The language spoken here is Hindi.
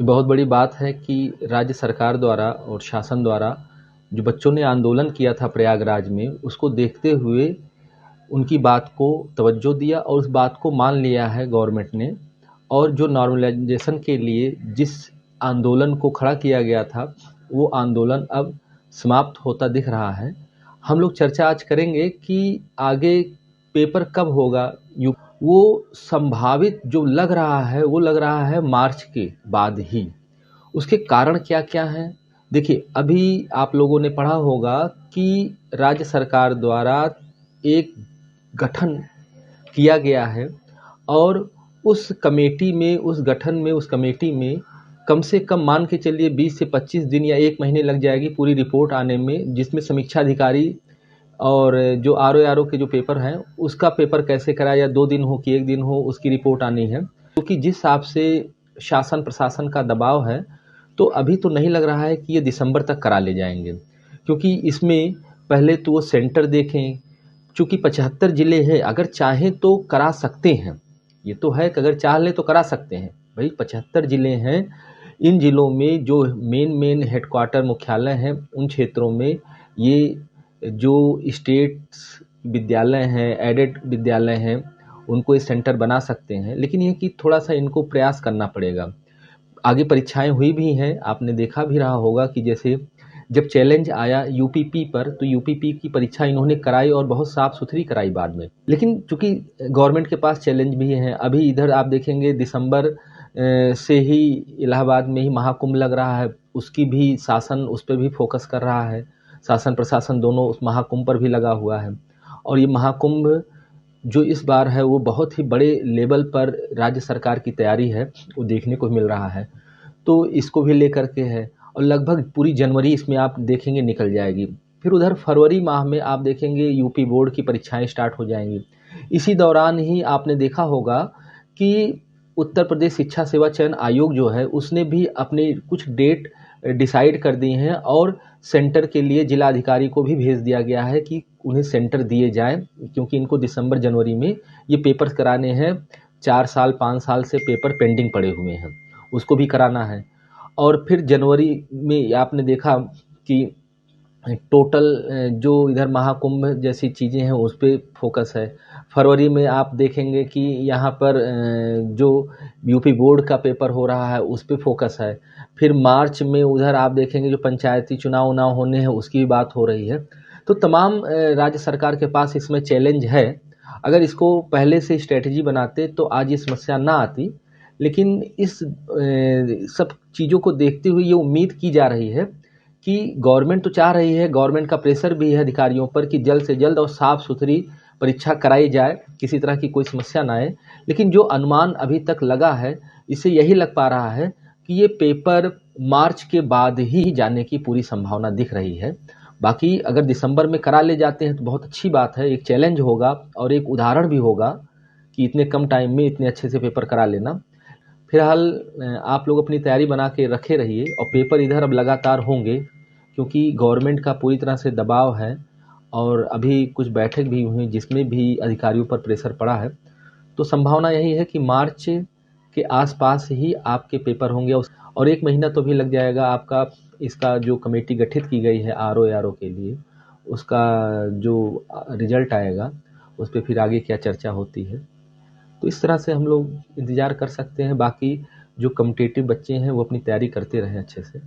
ये बहुत बड़ी बात है कि राज्य सरकार द्वारा और शासन द्वारा जो बच्चों ने आंदोलन किया था प्रयागराज में, उसको देखते हुए उनकी बात को तवज्जो दिया और उस बात को मान लिया है गवर्नमेंट ने। और जो नॉर्मलाइजेशन के लिए जिस आंदोलन को खड़ा किया गया था, वो आंदोलन अब समाप्त होता दिख रहा है। हम लोग चर्चा आज करेंगे कि आगे पेपर कब होगा। वो संभावित जो लग रहा है, वो लग रहा है मार्च के बाद ही। उसके कारण क्या क्या हैं? देखिए, अभी आप लोगों ने पढ़ा होगा कि राज्य सरकार द्वारा एक गठन किया गया है और उस कमेटी में कम से कम मान के चलिए 20 से 25 दिन या 1 महीने लग जाएगी पूरी रिपोर्ट आने में, जिसमें समीक्षा अधिकारी और जो आर ओ के जो पेपर हैं उसका पेपर कैसे कराया, या 2 दिन हो कि 1 दिन हो, उसकी रिपोर्ट आनी है। क्योंकि जिस हिसाब से शासन प्रशासन का दबाव है, तो अभी तो नहीं लग रहा है कि ये दिसंबर तक करा ले जाएंगे। क्योंकि इसमें पहले तो वो सेंटर देखें, चूँकि 75 ज़िले हैं, अगर चाहें तो करा सकते हैं। ये तो है कि अगर चाह लें तो करा सकते हैं। भाई 75 ज़िले हैं, इन ज़िलों में जो मेन हेडक्वार्टर मुख्यालय हैं, उन क्षेत्रों में ये जो स्टेट्स विद्यालय हैं, एडेड विद्यालय हैं, उनको ये सेंटर बना सकते हैं। लेकिन ये कि थोड़ा-सा इनको प्रयास करना पड़ेगा। आगे परीक्षाएँ हुई भी हैं, आपने देखा भी रहा होगा कि जैसे जब चैलेंज आया यूपीपी पर, तो यूपीपी की परीक्षा इन्होंने कराई और बहुत साफ-सुथरी कराई बाद में। लेकिन चूँकि गवर्नमेंट के पास चैलेंज भी हैं, अभी इधर आप देखेंगे दिसंबर से ही इलाहाबाद में ही महाकुंभ लग रहा है, उसकी भी शासन उस पे भी फोकस कर रहा है। शासन प्रशासन दोनों उस महाकुंभ पर भी लगा हुआ है। और ये महाकुंभ जो इस बार है, वो बहुत ही बड़े लेवल पर राज्य सरकार की तैयारी है, वो देखने को मिल रहा है। तो इसको भी लेकर के है और लगभग पूरी जनवरी इसमें आप देखेंगे निकल जाएगी। फिर उधर फरवरी माह में आप देखेंगे यूपी बोर्ड की परीक्षाएं स्टार्ट हो जाएंगी। इसी दौरान ही आपने देखा होगा कि उत्तर प्रदेश शिक्षा सेवा चयन आयोग जो है, उसने भी अपने कुछ डेट डिसाइड कर दी हैं और सेंटर के लिए जिला अधिकारी को भी भेज दिया गया है कि उन्हें सेंटर दिए जाएं, क्योंकि इनको दिसंबर जनवरी में ये पेपर कराने हैं। 4 साल 5 साल से पेपर पेंडिंग पड़े हुए हैं, उसको भी कराना है। और फिर जनवरी में आपने देखा कि टोटल जो इधर महाकुंभ जैसी चीज़ें हैं उस पे फोकस है। फरवरी में आप देखेंगे कि यहाँ पर जो यूपी बोर्ड का पेपर हो रहा है उस पे फोकस है। फिर मार्च में उधर आप देखेंगे जो पंचायती चुनाव होने हैं उसकी भी बात हो रही है। तो तमाम राज्य सरकार के पास इसमें चैलेंज है। अगर इसको पहले से स्ट्रेटजी बनाते तो आज ये समस्या ना आती। लेकिन इस सब चीज़ों को देखते हुए ये उम्मीद की जा रही है कि गवर्नमेंट तो चाह रही है, गवर्नमेंट का प्रेशर भी है अधिकारियों पर कि जल्द से जल्द और साफ़ सुथरी परीक्षा कराई जाए, किसी तरह की कोई समस्या ना आए। लेकिन जो अनुमान अभी तक लगा है, इससे यही लग पा रहा है कि ये पेपर मार्च के बाद ही जाने की पूरी संभावना दिख रही है। बाकी अगर दिसंबर में करा ले जाते हैं तो बहुत अच्छी बात है, एक चैलेंज होगा और एक उदाहरण भी होगा कि इतने कम टाइम में इतने अच्छे से पेपर करा लेना। फिलहाल आप लोग अपनी तैयारी बना के रखे रहिए और पेपर इधर अब लगातार होंगे, क्योंकि गवर्नमेंट का पूरी तरह से दबाव है और अभी कुछ बैठक भी हुई जिसमें भी अधिकारियों पर प्रेशर पड़ा है। तो संभावना यही है कि मार्च के आसपास ही आपके पेपर होंगे और 1 महीना तो भी लग जाएगा आपका। इसका जो कमेटी गठित की गई है आर ओ के लिए, उसका जो रिजल्ट आएगा उस पर फिर आगे क्या चर्चा होती है। तो इस तरह से हम लोग इंतज़ार कर सकते हैं। बाकी जो कॉम्पिटिटिव बच्चे हैं वो अपनी तैयारी करते रहें अच्छे से।